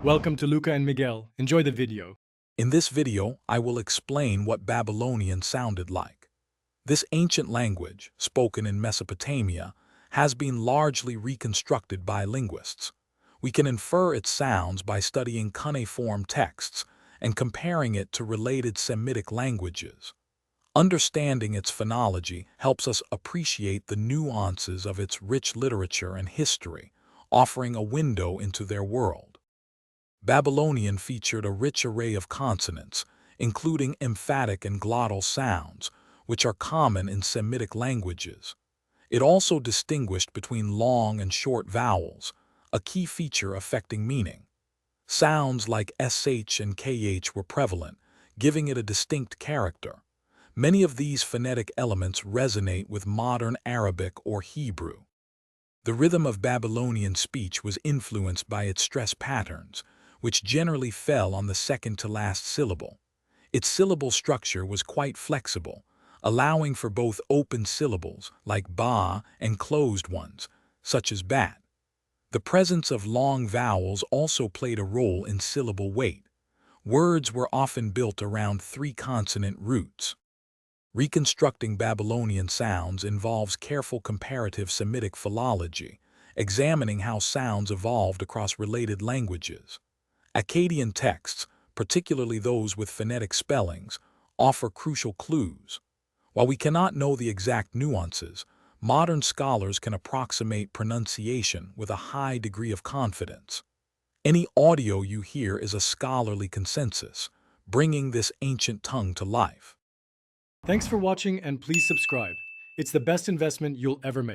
Welcome to Luca and Miguel. Enjoy the video. In this video, I will explain what Babylonian sounded like. This ancient language, spoken in Mesopotamia, has been largely reconstructed by linguists. We can infer its sounds by studying cuneiform texts and comparing it to related Semitic languages. Understanding its phonology helps us appreciate the nuances of its rich literature and history, offering a window into their world. Babylonian featured a rich array of consonants, including emphatic and glottal sounds, which are common in Semitic languages. It also distinguished between long and short vowels, a key feature affecting meaning. Sounds like sh and kh were prevalent, giving it a distinct character. Many of these phonetic elements resonate with modern Arabic or Hebrew. The rhythm of Babylonian speech was influenced by its stress patterns, which generally fell on the second-to-last syllable. Its syllable structure was quite flexible, allowing for both open syllables, like ba, and closed ones, such as bat. The presence of long vowels also played a role in syllable weight. Words were often built around three-consonant roots. Reconstructing Babylonian sounds involves careful comparative Semitic philology, examining how sounds evolved across related languages. Akkadian texts, particularly those with phonetic spellings, offer crucial clues. While we cannot know the exact nuances, modern scholars can approximate pronunciation with a high degree of confidence. Any audio you hear is a scholarly consensus, bringing this ancient tongue to life. Thanks for watching and please subscribe. It's the best investment you'll ever make.